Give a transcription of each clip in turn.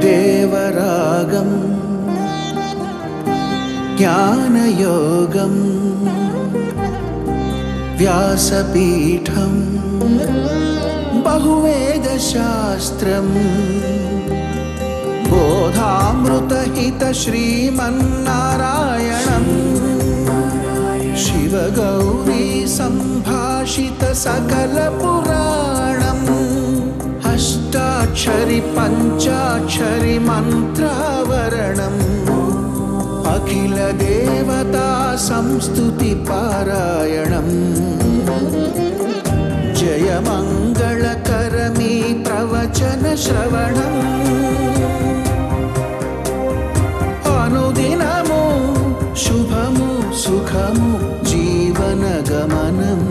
దేవరాగం జ్ఞానయోగం వ్యాసపీఠం బహువేదశాస్త్రం బోధామృతహిత శ్రీమన్నారాయణం శివగౌరీ సంభాషిత సకల పురాణం అష్టాక్షరి పంచాక్షరి మంత్రావరణం అఖిల దేవతా సంస్తుతి పారాయణం జయమంగళకరమీ ప్రవచన శ్రవణం అనుదినము శుభము సుఖము జీవన గమనం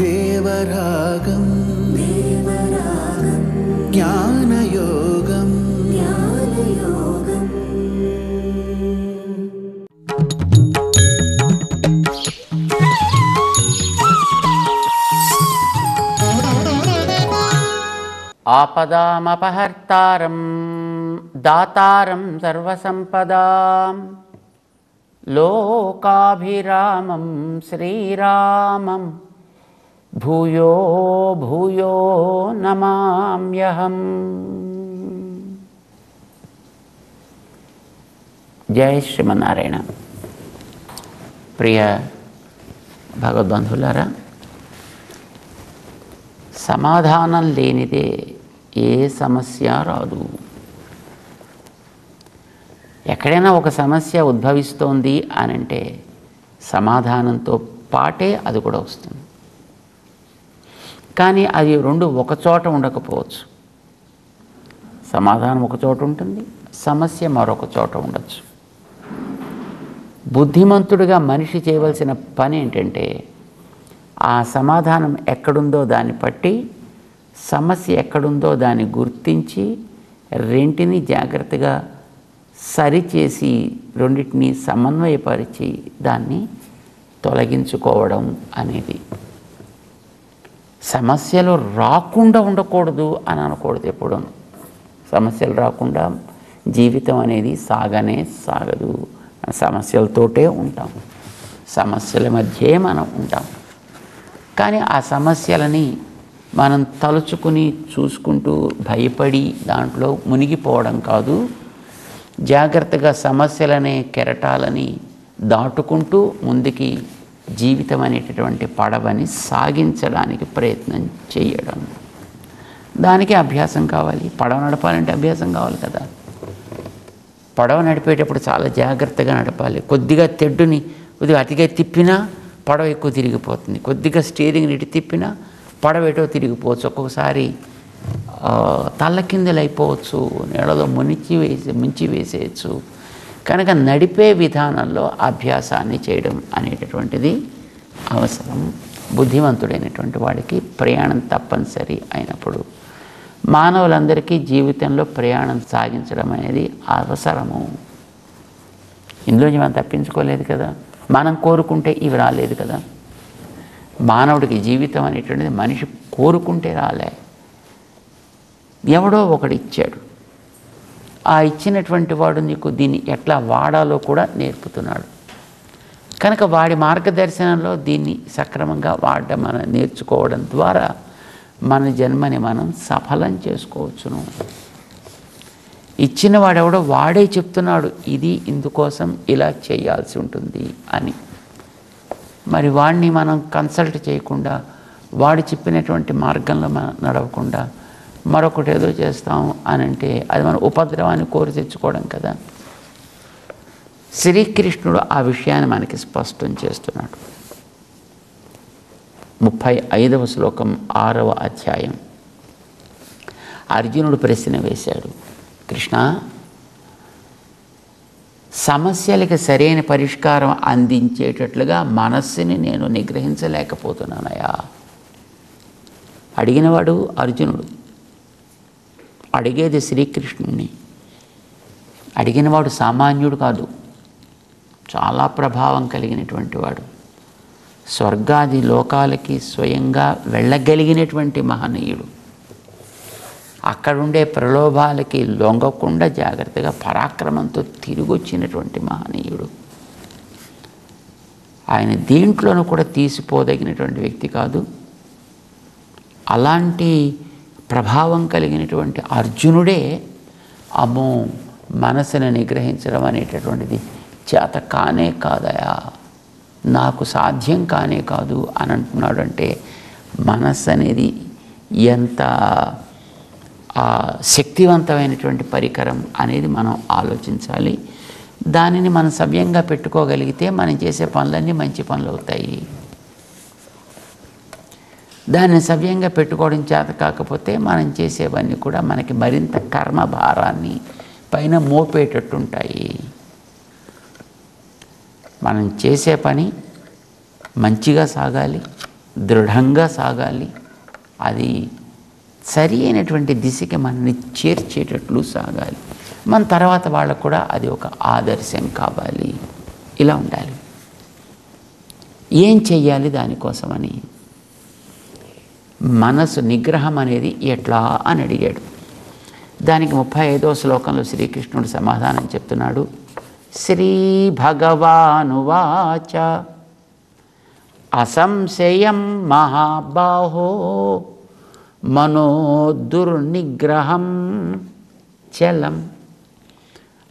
దేవరాగం జ్ఞానయోగం ఆపదామపహర్తారం దాతారం సర్వసంపదాం లోకాభిరామం శ్రీరామం భూయో భూయో నమామ్యహం. జై శ్రీమన్నారాయణ. ప్రియ భగవద్బంధువులారా, సమాధానం లేనిదే ఏ సమస్య రాదు. ఎక్కడైనా ఒక సమస్య ఉద్భవిస్తోంది అని అంటే సమాధానంతో పాటే అది కూడా వస్తుంది. కానీ అది రెండు ఒకచోట ఉండకపోవచ్చు. సమాధానం ఒక చోట ఉంటుంది, సమస్య మరొక చోట ఉండొచ్చు. బుద్ధిమంతుడిగా మనిషి చేయవలసిన పని ఏంటంటే ఆ సమాధానం ఎక్కడుందో దాన్ని పట్టి సమస్య ఎక్కడుందో దాన్ని గుర్తించి రెంటిని జాగ్రత్తగా సరిచేసి రెండింటిని సమన్వయపరిచి దాన్ని తొలగించుకోవడం అనేది. సమస్యలు రాకుండా ఉండకూడదు అని అనకూడదు. ఎప్పుడు సమస్యలు రాకుండా జీవితం అనేది సాగనే సాగదు. సమస్యలతోటే ఉంటాం, సమస్యల మధ్యే మనం ఉంటాం. కానీ ఆ సమస్యలని మనం తలుచుకుని చూసుకుంటూ భయపడి దాంట్లో మునిగిపోవడం కాదు. జాగ్రత్తగా సమస్యలనే కెరటాలని దాటుకుంటూ ముందుకి జీవితం అనేటటువంటి పడవని సాగించడానికి ప్రయత్నం చేయడం. దానికి అభ్యాసం కావాలి. పడవ నడపాలంటే అభ్యాసం కావాలి కదా. పడవ నడిపేటప్పుడు చాలా జాగ్రత్తగా నడపాలి. కొద్దిగా తెడ్డుని కొద్దిగా అతిగా తిప్పినా పడవ ఎక్కువ తిరిగిపోతుంది. కొద్దిగా స్టీరింగ్ ఇటు తిప్పినా పడవ ఎటో తిరిగిపోవచ్చు. ఒక్కొక్కసారి తల్ల కిందలు అయిపోవచ్చు, నీళ్ళలో ముంచి వేసేయచ్చు. కనుక నడిపే విధానంలో అభ్యాసాన్ని చేయడం అనేటటువంటిది అవసరం. బుద్ధిమంతుడైనటువంటి వాడికి ప్రయాణం తప్పనిసరి అయినప్పుడు మానవులందరికీ జీవితంలో ప్రయాణం సాగించడం అనేది అవసరము. ఇందులోంచి మనం తప్పించుకోలేదు కదా. మనం కోరుకుంటే ఇవి రాలేదు కదా. మానవుడికి జీవితం అనేటువంటిది మనిషి కోరుకుంటే రాలే. ఎవడో ఒకడు ఇచ్చాడు. ఆ ఇచ్చినటువంటి వాడు నీకు దీన్ని ఎట్లా వాడాలో కూడా నేర్పుతున్నాడు. కనుక వాడి మార్గదర్శనంలో దీన్ని సక్రమంగా వాడడం మనం నేర్చుకోవడం ద్వారా మన జన్మని మనం సఫలం చేసుకోవచ్చును. ఇచ్చిన వాడెవడో వాడే చెప్తున్నాడు ఇది ఇందుకోసం ఇలా చేయాల్సి ఉంటుంది అని. మరి వాడిని మనం కన్సల్ట్ చేయకుండా, వాడు చెప్పినటువంటి మార్గంలో మనం నడవకుండా మరొకటి ఏదో చేస్తాము అని అంటే అది మన ఉపద్రవాన్ని కోరి తెచ్చుకోవడం కదా. శ్రీకృష్ణుడు ఆ విషయాన్ని మనకి స్పష్టం చేస్తున్నాడు. 35వ శ్లోకం 6వ అధ్యాయం. అర్జునుడు ప్రశ్న వేశాడు, కృష్ణ, సమస్యలకు సరైన పరిష్కారం అందించేటట్లుగా మనస్సుని నేను నిగ్రహించలేకపోతున్నానయా. అడిగినవాడు అర్జునుడు, అడిగేది శ్రీకృష్ణుడిని. అడిగినవాడు సామాన్యుడు కాదు, చాలా ప్రభావం కలిగినటువంటి వాడు. స్వర్గాది లోకాలకి స్వయంగా వెళ్ళగలిగినటువంటి మహనీయుడు. అక్కడుండే ప్రలోభాలకి లొంగకుండా జాగ్రత్తగా పరాక్రమంతో తిరిగి వచ్చినటువంటి మహనీయుడు. ఆయన దేంట్లోనూ కూడా తీసిపోదగినటువంటి వ్యక్తి కాదు. అలాంటి ప్రభావం కలిగినటువంటి అర్జునుడే అమ్మో మనసును నిగ్రహించడం అనేటటువంటిది చేత కానే కాదయా, నాకు సాధ్యం కానే కాదు అని అంటున్నాడు. అంటే మనస్సు అనేది ఎంత శక్తివంతమైనటువంటి పరికరం అనేది మనం ఆలోచించాలి. దానిని మనం సవ్యంగా పెట్టుకోగలిగితే మనం చేసే పనులన్నీ మంచి పనులు అవుతాయి. దాన్ని సవ్యంగా పెట్టుకోవడం చేత కాకపోతే మనం చేసేవన్నీ కూడా మనకి మరింత కర్మ భారాన్ని పైన మోపేటట్టుంటాయి. మనం చేసే పని మంచిగా సాగాలి, దృఢంగా సాగాలి, అది సరి అయినటువంటి దిశకి మనల్ని చేర్చేటట్లు సాగాలి. మన తర్వాత వాళ్ళకు కూడా అది ఒక ఆదర్శం కావాలి. ఇలా ఉండాలి. ఏం చెయ్యాలి దానికోసమని? మనసు నిగ్రహం అనేది ఎట్లా అని అడిగాడు. దానికి 35వ శ్లోకంలో శ్రీకృష్ణుడు సమాధానం చెప్తున్నాడు. శ్రీ భగవానువాచ అసంశయం మహాబాహో మనో దుర్నిగ్రహం చలం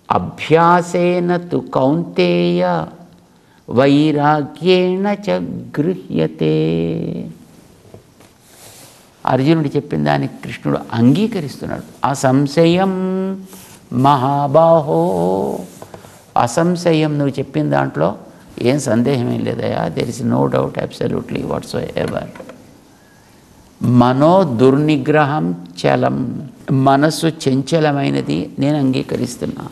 అభ్యాసేన తు కౌంతేయ వైరాగ్యేణ చ గృహ్యతే. అర్జునుడు చెప్పిన దానికి కృష్ణుడు అంగీకరిస్తున్నాడు. అసంశయం మహాబాహో, అసంశయం నువ్వు చెప్పిన దాంట్లో ఏం సందేహం ఏం లేదయా. There is no doubt absolutely whatsoever. మనో దుర్నిగ్రహం చలం, మనస్సు చంచలమైనది నేను అంగీకరిస్తున్నా.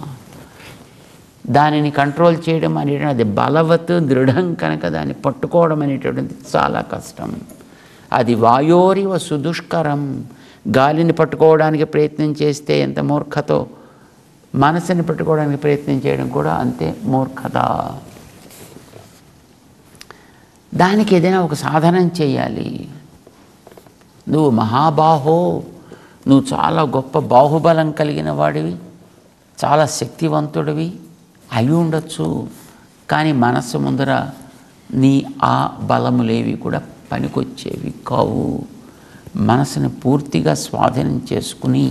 దానిని కంట్రోల్ చేయడం అనేటువంటిది బలవత్ దృఢం కనుక దాన్ని పట్టుకోవడం అనేటువంటిది చాలా కష్టం. అది వాయోరివ సుదుష్కరం. గాలిని పట్టుకోవడానికి ప్రయత్నం చేస్తే ఎంత మూర్ఖతో, మనసుని పట్టుకోవడానికి ప్రయత్నం చేయడం కూడా అంతే మూర్ఖత. దానికి ఏదైనా ఒక సాధనం చేయాలి. నువ్వు మహాబాహో, నువ్వు చాలా గొప్ప బాహుబలం కలిగిన వాడివి, చాలా శక్తివంతుడివి అయి ఉండొచ్చు. కానీ మనస్సు ముందర నీ ఆ బలములేవి కూడా పనికొచ్చేవి కావు. మనసుని పూర్తిగా స్వాధీనం చేసుకుని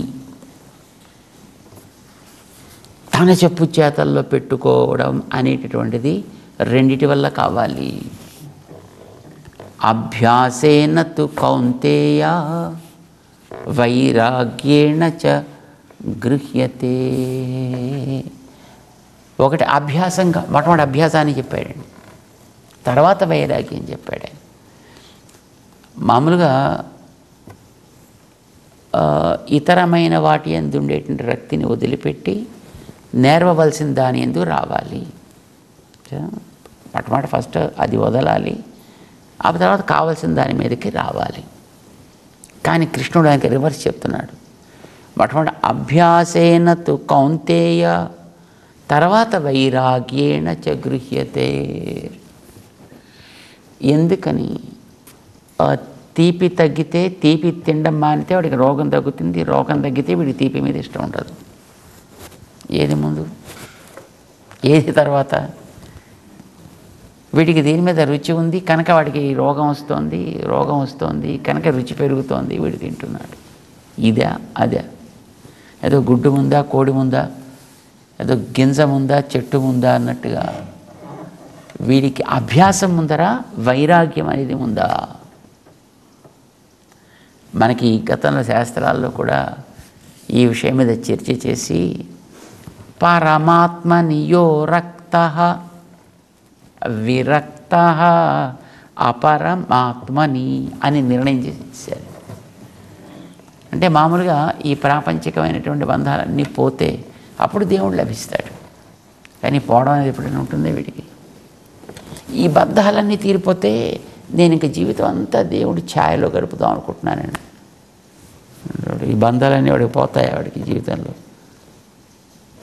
తన చెప్పు చేతల్లో పెట్టుకోవడం అనేటటువంటిది రెండిటి వల్ల కావాలి. అభ్యాసేన తు కౌంతేయ వైరాగ్యేణ చ గృహ్యతే. ఒకటి అభ్యాసంగా, మొట్టమొదటి అభ్యాసాన్ని చెప్పాడండి, తర్వాత వైరాగ్యం చెప్పాడు. మామూలుగా ఇతరమైన వాటి యందు ఉండేటువంటి రక్తిని వదిలిపెట్టి నేర్వవలసిన దాని యందు రావాలి. మొట్టమొదటి ఫస్ట్ అది వదలాలి, ఆ తర్వాత కావలసిన దాని మీదకి రావాలి. కానీ కృష్ణుడు ఆయనకి రివర్స్ చెప్తున్నాడు. మొట్టమొదటి అభ్యాసేన తు కౌంతేయ, తర్వాత వైరాగ్యేణ చ గృహ్యతే. ఎందుకని? తీపి తగ్గితే, తీపి తినడం మానితే వాడికి రోగం తగ్గుతుంది, రోగం తగ్గితే వీడికి తీపి మీద ఇష్టం ఉండదు. ఏది ముందు, ఏది తర్వాత? వీడికి దీని మీద రుచి ఉంది కనుక వాడికి రోగం వస్తుంది, రోగం వస్తుంది కనుక రుచి పెరుగుతోంది, వీడు తింటున్నాడు. ఇదా అదే? ఏదో గుడ్డు ముందా, కోడి ముందా, ఏదో గింజ ముందా, చెట్టు ముందా అన్నట్టుగా వీడికి అభ్యాసం ముందరా వైరాగ్యం అనేది ఉందా? మనకి గతంలో శాస్త్రాల్లో కూడా ఈ విషయం మీద చర్చ చేసి పరమాత్మనియో రక్తః విరక్తః అపరమాత్మని అని నిర్ణయం చేశారు. అంటే మామూలుగా ఈ ప్రాపంచికమైనటువంటి బంధాలన్నీ పోతే అప్పుడు దేవుడు లభిస్తాడు. కానీ పోవడం అనేది ఎప్పుడైనా ఉంటుందే వీడికి? ఈ బంధాలన్నీ తీరిపోతే నేను ఇంక జీవితం అంతా దేవుడి ఛాయలో గడుపుదాం అనుకుంటున్నానండి. ఈ బంధాలన్నీ వాడికి పోతాయి వాడికి జీవితంలో.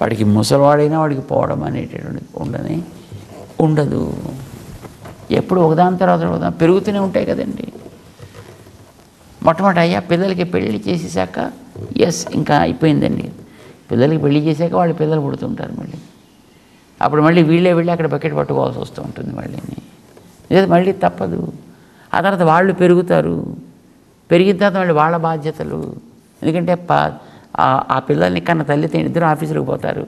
వాడికి ముసలివాడైనా వాడికి పోవడం అనేటటువంటిది ఉండదు. ఎప్పుడు ఒకదాని తర్వాత ఒకదాని పెరుగుతూనే ఉంటాయి కదండి. మొట్టమొదటి అయ్యా పిల్లలకి పెళ్ళి చేసేసాక ఎస్ ఇంకా అయిపోయిందండి. పిల్లలకి పెళ్లి చేశాక వాళ్ళు పిల్లలు పుడుతుంటారు. అప్పుడు మళ్ళీ వీళ్ళే వెళ్ళి అక్కడ బకెట్ పట్టుకోవాల్సి వస్తూ ఉంటుంది. మళ్ళీ తప్పదు. ఆ తర్వాత వాళ్ళు పెరుగుతారు. పెరిగిన తర్వాత మళ్ళీ వాళ్ళ బాధ్యతలు. ఎందుకంటే ఆ పిల్లల్ని కన్నా తల్లితో ఇద్దరు ఆఫీసులకు పోతారు.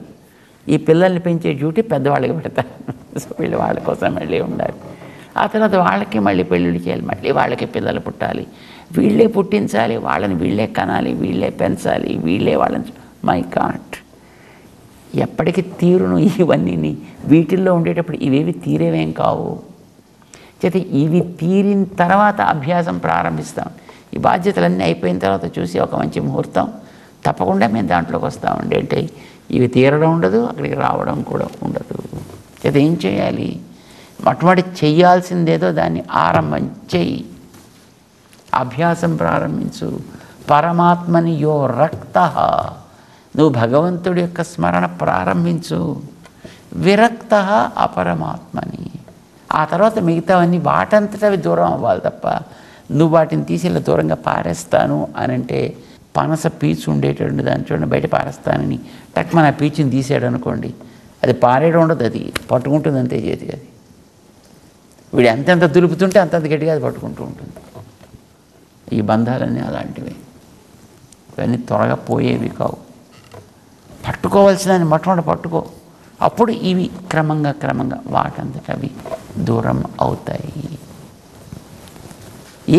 ఈ పిల్లల్ని పెంచే డ్యూటీ పెద్దవాళ్ళకి పెడతారు. సో వీళ్ళు వాళ్ళ కోసం మళ్ళీ ఉండాలి. ఆ తర్వాత వాళ్ళకి మళ్ళీ పెళ్ళిళ్ళు చేయాలి. మళ్ళీ వాళ్ళకి పిల్లలు పుట్టాలి. వీళ్ళే పుట్టించాలి. వాళ్ళని వీళ్ళే కనాలి. వీళ్ళే పెంచాలి. వీళ్ళే వాళ్ళని మై గాడ్ ఎప్పటికీ తీరును ఇవన్నీ. వీటిల్లో ఉండేటప్పుడు ఇవేవి తీరేవేం కావు. చేత ఇవి తీరిన తర్వాత అభ్యాసం ప్రారంభిస్తాం. ఈ బాధ్యతలన్నీ అయిపోయిన తర్వాత చూసి ఒక మంచి ముహూర్తం తప్పకుండా మేము దాంట్లోకి వస్తామండి. అంటే ఇవి తీరడం ఉండదు, అక్కడికి రావడం కూడా ఉండదు. చేత ఏం చేయాలి? మొట్టమొదటి చెయ్యాల్సిందేదో దాన్ని ఆరంభం చెయ్యి. అభ్యాసం ప్రారంభించు. పరమాత్మని యో రక్త, నువ్వు భగవంతుడి యొక్క స్మరణ ప్రారంభించు. విరక్త అపరమాత్మని. ఆ తర్వాత మిగతావన్నీ వాటంతట అవి దూరం అవ్వాలి తప్ప నువ్వు వాటిని తీసి ఇలా దూరంగా పారేస్తాను అని అంటే పనస పీచు ఉండేటువంటి దాని చూడండి బయట పారేస్తానని టక్మన ఆ పీచుని తీసాడు అనుకోండి, అది పారేయడం ఉండదు, అది పట్టుకుంటుంది అంతే చేతి. అది వీడు ఎంతెంత దులుపుతుంటే అంతంత గట్టిగా అది పట్టుకుంటూ ఉంటుంది. ఈ బంధాలన్నీ అలాంటివి. ఇవన్నీ త్వరగా పోయేవి కావు. పట్టుకోవాల్సిన మొట్టమొదటి పట్టుకో. అప్పుడు ఇవి క్రమంగా వాటంతట అవి దూరం అవుతాయి.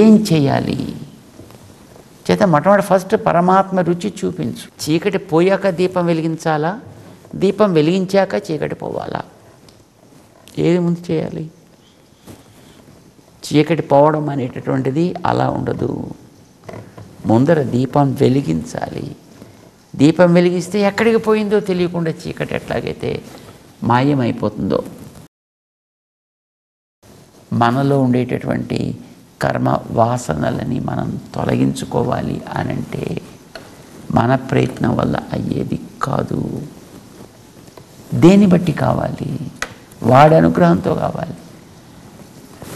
ఏం చేయాలి? చేత మొట్టమొదటి ఫస్ట్ పరమాత్మ రుచి చూపించు. చీకటి పోయాక దీపం వెలిగించాలా, దీపం వెలిగించాక చీకటి పోవాలా? ఏది ముందు చేయాలి? చీకటి పోవడం అనేటటువంటిది అలా ఉండదు. ముందర దీపం వెలిగించాలి. దీపం వెలిగిస్తే ఎక్కడికి పోయిందో తెలియకుండా చీకటి ఎట్లాగైతే మాయమైపోతుందో, మనలో ఉండేటటువంటి కర్మ వాసనలని మనం తొలగించుకోవాలి అనంటే మన ప్రయత్నం వల్ల అయ్యేది కాదు. దేన్ని బట్టి కావాలి? వాడి అనుగ్రహంతో కావాలి.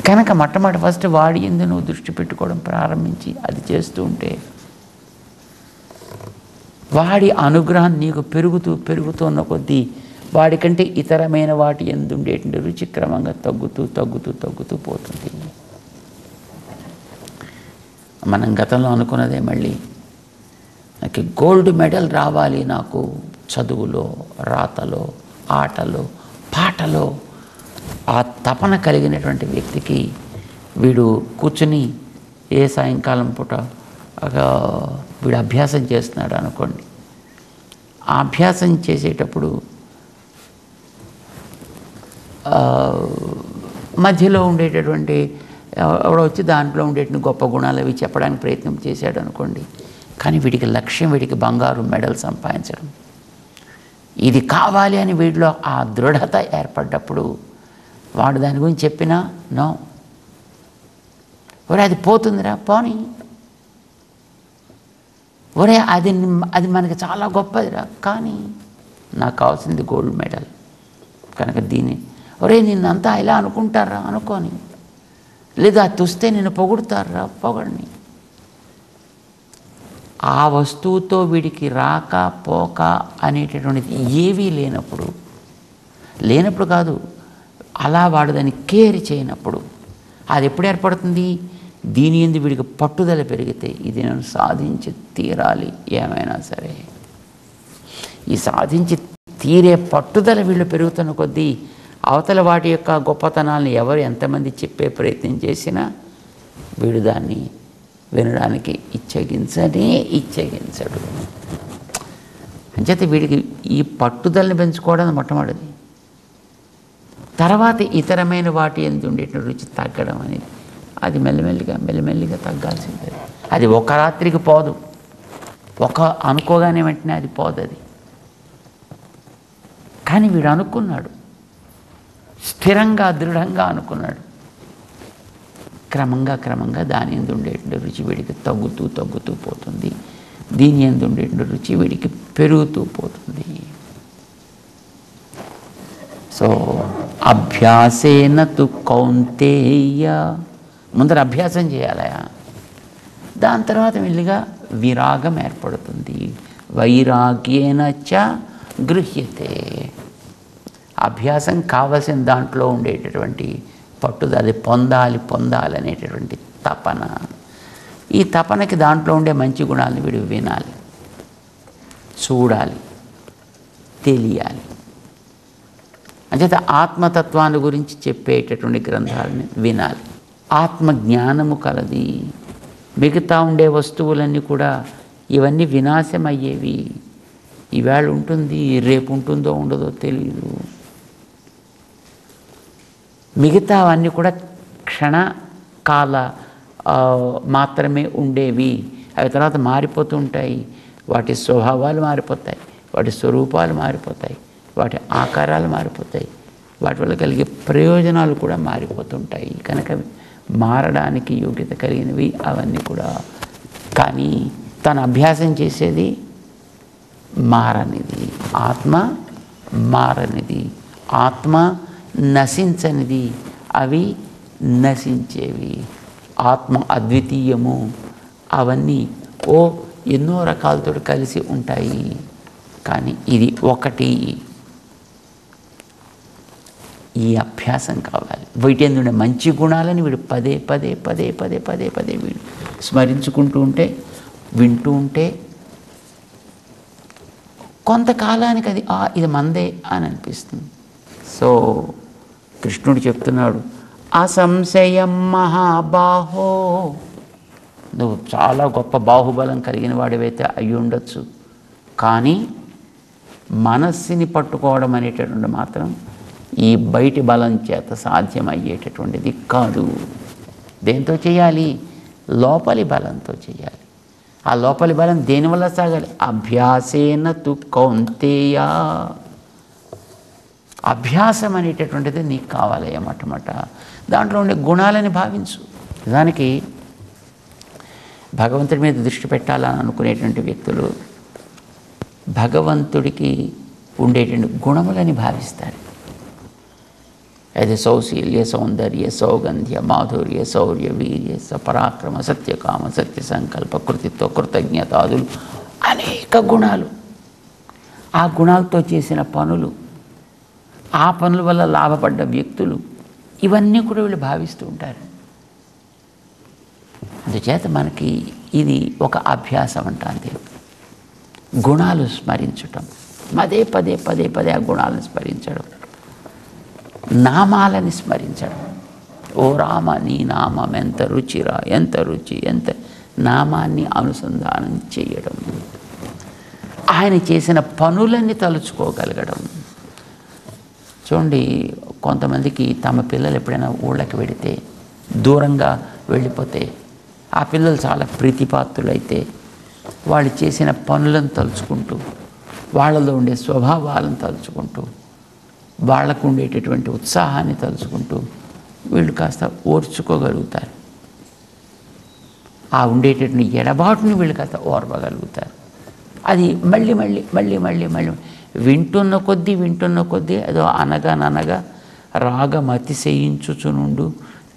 కనుక మొట్టమొదటి ఫస్ట్ వాడి యందు నువ్వు దృష్టి పెట్టుకోవడం ప్రారంభించి అది చేస్తూ ఉంటే వాడి అనుగ్రహం నీకు పెరుగుతున్న కొద్దీ వాడికంటే ఇతరమైన వాటి యందు ఉండేటువంటి రుచి క్రమంగా తగ్గుతూ పోతుంది. మనం గతంలో అనుకున్నదే మళ్ళీ నాకు గోల్డ్ మెడల్ రావాలి, నాకు చదువులో, రాతలో, ఆటలో, పాటలో ఆ తపన కలిగినటువంటి వ్యక్తికి వీడు కూర్చుని ఏ సాయంకాలం పూట వీడు అభ్యాసం చేస్తున్నాడు అనుకోండి. ఆ అభ్యాసం చేసేటప్పుడు మధ్యలో ఉండేటటువంటి ఎవడో వచ్చి దాంట్లో ఉండేటువంటి గొప్ప గుణాలు అవి చెప్పడానికి ప్రయత్నం చేశాడు అనుకోండి. కానీ వీడికి లక్ష్యం, వీడికి బంగారు మెడల్ సంపాదించడం, ఇది కావాలి అని వీడిలో ఆ దృఢత ఏర్పడ్డప్పుడు వాడు దాని గురించి చెప్పినా నో, ఒరే అది పోతుందిరా పోనీ, ఒరే అది మనకి చాలా గొప్పదిరా, కానీ నాకు కావాల్సింది గోల్డ్ మెడల్ కనుక దీన్ని, ఒరే నిన్నంతా ఇలా అనుకుంటారా అనుకోని, లేదా అది చూస్తే నిన్ను పొగుడుతారా పొగడిని. ఆ వస్తువుతో వీడికి రాక పోక అనేటటువంటిది ఏవీ లేనప్పుడు కాదు, అలా వాడు దాన్ని కేర్ చేయనప్పుడు అది ఎప్పుడు ఏర్పడుతుంది? దీని యందు వీడికి పట్టుదల పెరిగితే ఇది నేను సాధించి తీరాలి ఏమైనా సరే. ఈ సాధించి తీరే పట్టుదల వీళ్ళు పెరుగుతున్న కొద్దీ అవతల వాటి యొక్క గొప్పతనాలను ఎవరు ఎంతమంది చెప్పే ప్రయత్నం చేసినా వీడు దాన్ని వినడానికి ఇచ్చగించడు. అంచేత వీడికి ఈ పట్టుదలని పెంచుకోవడం మొట్టమొదటిది. తర్వాత ఇతరమైన వాటి యందు ఉండేటువంటి రుచి తగ్గడం అనేది అది మెల్లిమెల్లిగా తగ్గాల్సిందే. అది ఒక రాత్రికి పోదు, అనుకోగానే వెంటనే అది పోదు. అది కానీ వీడు అనుకున్నాడు, స్థిరంగా దృఢంగా అనుకున్నాడు. క్రమంగా దాని యందు ఉండేటువంటి రుచి వీడికి తగ్గుతూ పోతుంది. దీని యందు ఉండేటువంటి రుచి వీడికి పెరుగుతూ పోతుంది. సో అభ్యాసేన తు కౌంతేయ, ముందర అభ్యాసం చేయాలయా, దాని తర్వాత మెల్లిగా విరాగం ఏర్పడుతుంది. వైరాగ్యేన చ గృహ్యతే. అభ్యాసం కావలసిన దాంట్లో ఉండేటటువంటి పట్టుదల, అది పొందాలి అనేటటువంటి తపన. ఈ తపనకి దాంట్లో ఉండే మంచి గుణాలను వీడు వినాలి, చూడాలి, తెలియాలి. అంచేత ఆత్మతత్వాన్ని గురించి చెప్పేటటువంటి గ్రంథాలని వినాలి. ఆత్మజ్ఞానము కలది. మిగతా ఉండే వస్తువులన్నీ కూడా ఇవన్నీ వినాశమయ్యేవి. ఈవేళ ఉంటుంది, రేపు ఉంటుందో ఉండదో తెలియదు. మిగతావన్నీ కూడా క్షణకాల మాత్రమే ఉండేవి. అవి తర్వాత మారిపోతూ ఉంటాయి. వాటి స్వభావాలు మారిపోతాయి, వాటి స్వరూపాలు మారిపోతాయి, వాటి ఆకారాలు మారిపోతాయి, వాటి వల్ల కలిగే ప్రయోజనాలు కూడా మారిపోతుంటాయి. కనుక మారడానికి యోగ్యత కలిగినవి అవన్నీ కూడా. కానీ తను అభ్యాసం చేసేది మారనిది. ఆత్మ మారనిది, ఆత్మ నశించనిది, అవి నశించేవి. ఆత్మ అద్వితీయము. అవన్నీ ఎన్నో రకాలతో కలిసి ఉంటాయి. కానీ ఇది ఒకటి. ఈ అభ్యాసం కావాలి. వీటి నుండి మంచి గుణాలని వీడు పదే పదే పదే పదే పదే పదే వీడు స్మరించుకుంటూ ఉంటే, వింటూ ఉంటే కొంతకాలానికి అది ఇది మందే అని అనిపిస్తుంది. సో కృష్ణుడు చెప్తున్నాడు, అసంశయం మహాబాహో. నువ్వు చాలా గొప్ప బాహుబలం కలిగిన వాడివైతే అయి ఉండొచ్చు, కానీ మనస్సుని పట్టుకోవడం అనేటటువంటి మాత్రం ఈ బయటి బలం చేత సాధ్యమయ్యేటటువంటిది కాదు. దేంతో చేయాలి? లోపలి బలంతో చేయాలి. ఆ లోపలి బలం దేనివల్ల సాగాలి? అభ్యాసేన తు కౌంతేయ. అభ్యాసం అనేటటువంటిది నీకు కావాలి మొట్టమొదట. దాంట్లో ఉండే గుణాలని భావించు. దానికి భగవంతుడి మీద దృష్టి పెట్టాలని అనుకునేటువంటి వ్యక్తులు భగవంతుడికి ఉండేటువంటి గుణములని భావిస్తారు. అది సౌశీల్య, సౌందర్య, సౌగంధ్య, మాధుర్య, శౌర్య, వీర్య, పరాక్రమ, సత్యకామ, సత్య సంకల్ప, కృతిత్వ, కృతజ్ఞతాదులు అనేక గుణాలు. ఆ గుణాలతో చేసిన పనులు, ఆ పనుల వల్ల లాభపడ్డ వ్యక్తులు, ఇవన్నీ కూడా వీళ్ళు భావిస్తూ ఉంటారు. అందుచేత మనకి ఇది ఒక అభ్యాసం అంటాంది. గుణాలు స్మరించటం, పదే పదే పదే పదే ఆ గుణాలను స్మరించడం, నామాలని స్మరించడం. ఓ రామ, నీ నామం ఎంత రుచిరా, ఎంత రుచి, ఎంత నామాన్ని అనుసంధానం చేయడం, ఆయన చేసిన పనులన్నీ తలుచుకోగలగడం. చూడండి, కొంతమందికి తమ పిల్లలు ఎప్పుడైనా ఊళ్ళకి వెడితే, దూరంగా వెళ్ళిపోతే, ఆ పిల్లలు చాలా ప్రీతిపాత్రులైతే వాళ్ళు చేసిన పనులను తలుచుకుంటూ, వాళ్ళలో ఉండే స్వభావాలను తలుచుకుంటూ, వాళ్లకు ఉండేటటువంటి ఉత్సాహాన్ని తలుచుకుంటూ వీళ్ళు కాస్త ఓర్చుకోగలుగుతారు. ఆ ఉండేటటువంటి ఎడబాటుని వీళ్ళు కాస్త ఓర్వగలుగుతారు. అది మళ్ళీ మళ్ళీ మళ్ళీ మళ్ళీ మళ్ళీ వింటున్న కొద్దీ అదో అనగా రాగం అతిశయించుచునుండు,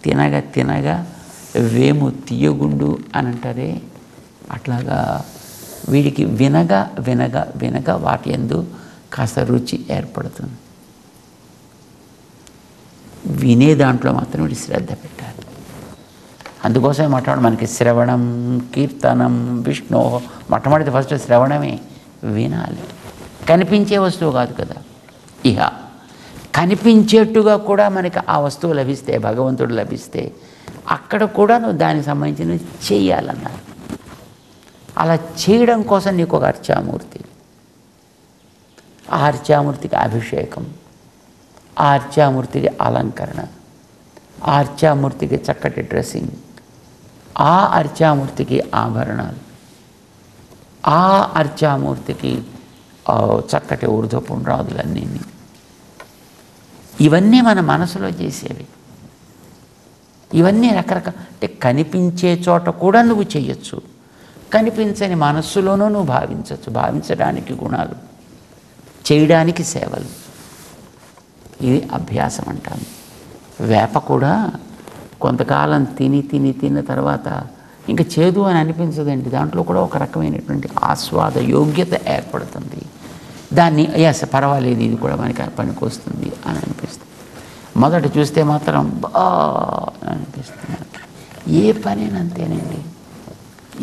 తినగా వేము తీయగుండు అని అంటారే, అట్లాగా వీడికి వినగా వాటి యందు కాస్త రుచి ఏర్పడుతుంది. వినే దాంట్లో మాత్రం వీడి శ్రద్ధ పెట్టాలి. అందుకోసమే మొట్టమొదటి మనకి శ్రవణం, కీర్తనం, విష్ణు. మొట్టమొదటి ఫస్ట్ శ్రవణమే, వినాలి. కనిపించే వస్తువు కాదు కదా. ఇహ కనిపించేట్టుగా కూడా మనకి ఆ వస్తువు లభిస్తే, భగవంతుడు లభిస్తే, అక్కడ కూడా నువ్వు దానికి సంబంధించినవి చేయాలన్నారు. అలా చేయడం కోసం నీకు ఒక అర్చామూర్తి, ఆ అర్చామూర్తికి అభిషేకం, ఆ అర్చామూర్తికి అలంకరణ, ఆ అర్చామూర్తికి చక్కటి డ్రెస్సింగ్, ఆ అర్చామూర్తికి ఆభరణాలు, ఆ అర్చామూర్తికి చక్కటి ఊర్ధ్వపుండ్రాదులన్నీ. ఇవన్నీ మన మనసులో చేసేవి. ఇవన్నీ రకరకాల, అంటే కనిపించే చోట కూడా నువ్వు చేయొచ్చు, కనిపించని మనస్సులోనూ నువ్వు భావించవచ్చు. భావించడానికి గుణాలు, చేయడానికి సేవలు. ఇది అభ్యాసం అంటాము. వేప కూడా కొంతకాలం తిన్న తర్వాత ఇంకా చేదు అని అనిపించదండి. దాంట్లో కూడా ఒక రకమైనటువంటి ఆస్వాద యోగ్యత ఏర్పడుతుంది. దాన్ని ఎస్ పర్వాలేదు, ఇది కూడా మనకి పనికి వస్తుంది అని అనిపిస్తుంది. మొదట చూస్తే మాత్రం బా అనిపిస్తుంది. ఏ పని అంతేనండి,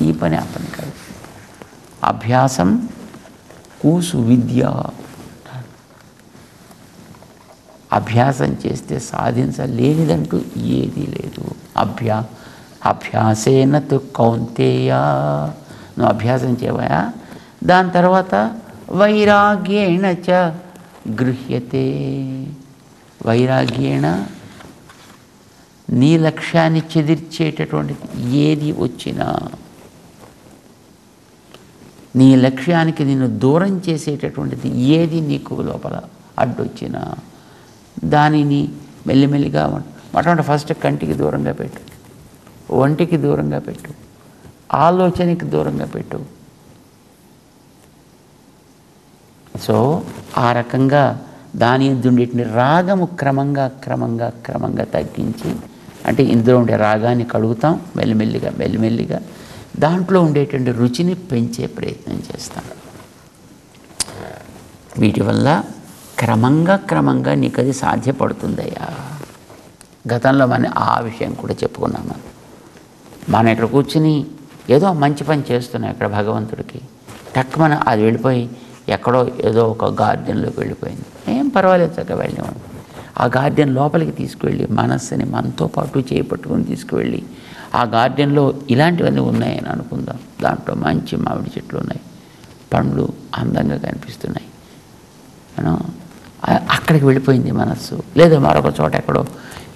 ఈ పని ఆ పని కాదు. అభ్యాసం కూసు విద్య. అభ్యాసం చేస్తే సాధించలేనిదంటూ ఏదీ లేదు. అభ్యాసేన తు కౌంతేయ, నువ్వు అభ్యాసం చేయవా, దాని తర్వాత వైరాగ్యేణ చ గృహ్యతే. వైరాగ్యేణ నీ లక్ష్యాన్ని చెదిర్చేటటువంటిది ఏది వచ్చినా, నీ లక్ష్యానికి నిన్ను దూరం చేసేటటువంటిది ఏది నీకు లోపల అడ్డొచ్చినా దానిని మెల్లిమెల్లిగా మొట్టమొదటి ఫస్ట్ కంటికి దూరంగా పెట్టు, ఒంటికి దూరంగా పెట్టు, ఆలోచనకి దూరంగా పెట్టు. సో ఆ రకంగా దాని ఉండే రాగము క్రమంగా తగ్గించి, అంటే ఇందులో ఉండే రాగాన్ని కడుగుతాం మెల్లిమెల్లిగా దాంట్లో ఉండేటువంటి రుచిని పెంచే ప్రయత్నం చేస్తాం. వీటి వల్ల క్రమంగా నీకు అది సాధ్యపడుతుందయ్యా. గతంలో మనం ఆ విషయం కూడా చెప్పుకున్నాము. మనం ఇక్కడ కూర్చుని ఏదో మంచి పని చేస్తున్నాం ఇక్కడ భగవంతుడికి, టక్కున అది వెళ్ళిపోయి ఎక్కడో ఏదో ఒక గార్డెన్లోకి వెళ్ళిపోయింది. ఏం పర్వాలేదు, చక్కగా వెళ్ళేవాడు. ఆ గార్డెన్ లోపలికి తీసుకువెళ్ళి మనస్సుని మనతో పాటు చేపట్టుకుని తీసుకువెళ్ళి ఆ గార్డెన్లో ఇలాంటివన్నీ ఉన్నాయని అనుకుందాం. దాంట్లో మంచి మామిడి చెట్లు ఉన్నాయి, పండ్లు అందంగా కనిపిస్తున్నాయి. అక్కడికి వెళ్ళిపోయింది మనస్సు. లేదా మరొక చోట ఎక్కడో,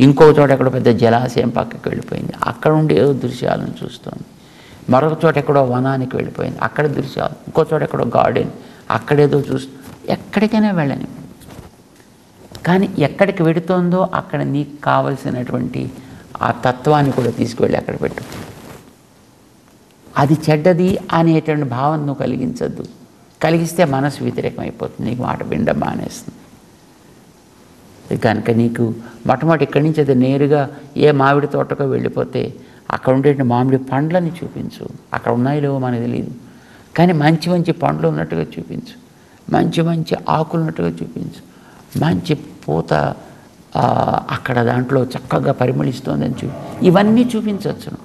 ఇంకో చోట ఎక్కడో పెద్ద జలాశయం పక్కకి వెళ్ళిపోయింది, అక్కడ ఉండి ఏదో దృశ్యాలను చూస్తుంది. మరొక చోట ఎక్కడో వనానికి వెళ్ళిపోయింది, అక్కడ దృశ్యాలు. ఇంకో చోట ఎక్కడో గార్డెన్, అక్కడేదో చూస్తూ. ఎక్కడికైనా వెళ్ళని, కానీ ఎక్కడికి వెడుతోందో అక్కడ నీకు కావలసినటువంటి ఆ తత్వాన్ని కూడా తీసుకువెళ్ళి అక్కడ పెట్టు. అది చెడ్డది అనేటువంటి భావన నువ్వు కలిగించద్దు. కలిగిస్తే మనసు వ్యతిరేకం అయిపోతుంది, నీకు మాట వినడం మానేస్తుంది. కనుక నీకు మొట్టమొదటి ఇక్కడి నుంచి అది నేరుగా ఏ మామిడి తోటకో వెళ్ళిపోతే అక్కడ ఉండే మామిడి పండ్లని చూపించు. అక్కడ ఉన్నాయో లేవో మనకు తెలియదు, కానీ మంచి పండ్లు ఉన్నట్టుగా చూపించు, మంచి ఆకులు ఉన్నట్టుగా చూపించు, మంచి పూత అక్కడ దాంట్లో చక్కగా పరిమళిస్తోందని ఇవన్నీ చూపించవచ్చును.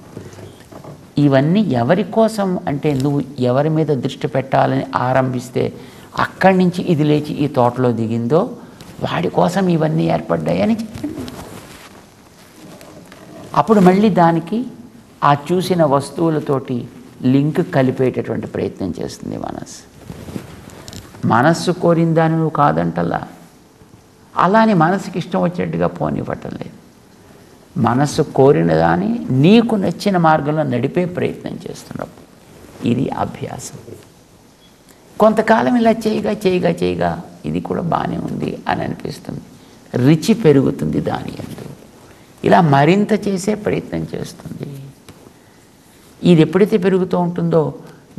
ఇవన్నీ ఎవరి కోసం అంటే, నువ్వు ఎవరి మీద దృష్టి పెట్టాలని ఆరంభిస్తే అక్కడి నుంచి ఇది లేచి ఈ తోటలో దిగిందో వాడి కోసం ఇవన్నీ ఏర్పడ్డాయని చెప్పండి. అప్పుడు మళ్ళీ దానికి ఆ చూసిన వస్తువులతోటి లింక్ కలిపేటటువంటి ప్రయత్నం చేస్తుంది మనస్సు. మనస్సు కోరిన దాన్ని నువ్వు కాదంటలా, అలానే మనసుకి ఇష్టం వచ్చినట్టుగా పోనివ్వటం లేదు. మనస్సు కోరిన దాన్ని నీకు నచ్చిన మార్గంలో నడిపే ప్రయత్నం చేస్తున్నావు. ఇది అభ్యాసం. కొంతకాలం ఇలా చేయగా ఇది కూడా బాగానే ఉంది అని అనిపిస్తుంది, రుచి పెరుగుతుంది దాని యందు, ఇలా మరింత చేసే ప్రయత్నం చేస్తుంది. ఇది ఎప్పుడైతే పెరుగుతూ ఉంటుందో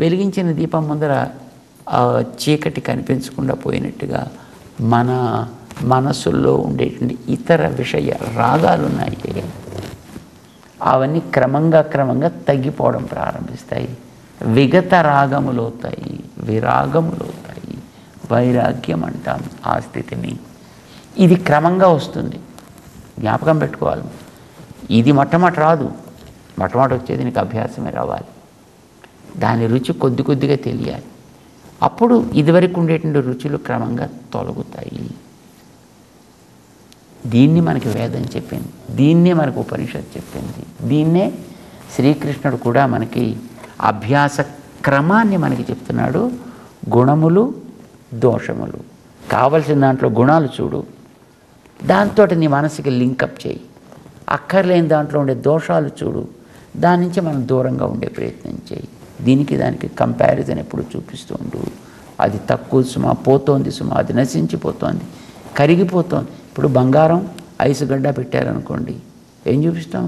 వెలిగించిన దీపం ముందర చీకటి కనిపించకుండా పోయినట్టుగా మన మనసుల్లో ఉండేటువంటి ఇతర విషయ రాగాలు ఉన్నాయి, అవన్నీ క్రమంగా తగ్గిపోవడం ప్రారంభిస్తాయి. విగత రాగములవుతాయి, విరాగములవుతాయి, వైరాగ్యం అంటాం ఆ స్థితిని. ఇది క్రమంగా వస్తుంది, జ్ఞాపకం పెట్టుకోవాలి. ఇది మొట్టమొదటి రాదు, మొట్టమొదటి వచ్చేది నీకు అభ్యాసమే రావాలి. దాని రుచి కొద్దిగా తెలియాలి. అప్పుడు ఇదివరకు ఉండేటువంటి రుచులు క్రమంగా తొలగుతాయి. దీన్ని మనకి వేదం చెప్పింది, దీన్నే మనకు ఉపనిషత్తు చెప్పింది, దీన్నే శ్రీకృష్ణుడు కూడా మనకి అభ్యాస క్రమాన్ని మనకి చెప్తున్నాడు. గుణములు దోషములు, కావలసిన దాంట్లో గుణాలు చూడు, దాంతో నీ మనసుకి లింకప్ చేయి. అక్కర్లేని దాంట్లో ఉండే దోషాలు చూడు, దాని నుంచి మనం దూరంగా ఉండే ప్రయత్నం చేయి. దానికి కంపారిజన్ ఎప్పుడు చూపిస్తూ ఉండు. అది తక్కువ సుమా, పోతోంది సుమా, అది నశించిపోతోంది, కరిగిపోతోంది. ఇప్పుడు బంగారం ఐసు గడ్డ పెట్టారనుకోండి, ఏం చూపిస్తాం?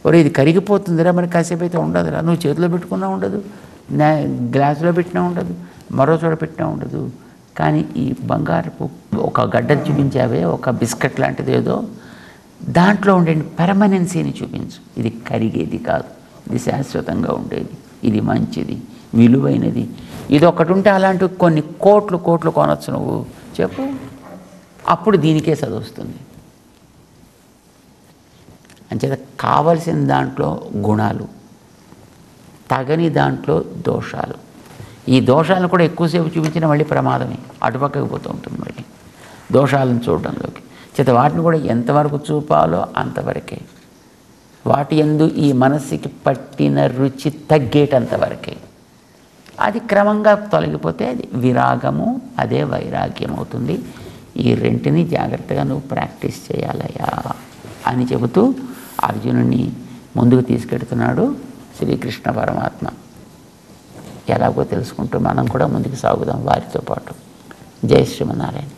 ఒరే ఇది కరిగిపోతుందిరా, మరి కాసేపు అయితే ఉండదురా. నువ్వు చేతిలో పెట్టుకున్నా ఉండదు, గ్లాసులో పెట్టినా ఉండదు, మరో చోట పెట్టినా ఉండదు. కానీ ఈ బంగారపు ఒక గడ్డను చూపించావే, ఒక బిస్కెట్ లాంటిది ఏదో, దాంట్లో ఉండే పెర్మనెన్సీని చూపించు. ఇది కరిగేది కాదు, ఇది శాశ్వతంగా ఉండేది, ఇది మంచిది, విలువైనది. ఇది ఒకటి ఉంటే అలాంటి కొన్ని కోట్లు కోట్లు కొనొచ్చు నువ్వు, చెప్పు. అప్పుడు దీనికే చదువుస్తుంది. అంచేత కావలసిన దాంట్లో గుణాలు, తగని దాంట్లో దోషాలు. ఈ దోషాలను కూడా ఎక్కువసేపు చూపించిన మళ్ళీ ప్రమాదమే, అటుపక్కకు పోతూ ఉంటుంది మళ్ళీ దోషాలను చూడడంలోకి. చేత వాటిని కూడా ఎంతవరకు చూపాలో అంతవరకే, వాటి యందు ఈ మనస్సుకి పట్టిన రుచి తగ్గేటంతవరకే. అది క్రమంగా తొలగిపోతే అది విరాగము, అదే వైరాగ్యం అవుతుంది. ఈ రెంటిని జాగ్రత్తగా నువ్వు ప్రాక్టీస్ చేయాలయ్యా అని చెబుతూ అర్జునుడిని ముందుకు తీసుకెడుతున్నాడు శ్రీకృష్ణ పరమాత్మ. ఎలాగో తెలుసుకుంటూ మనం కూడా ముందుకు సాగుదాం వారితో పాటు. జై శ్రీమన్నారాయణ.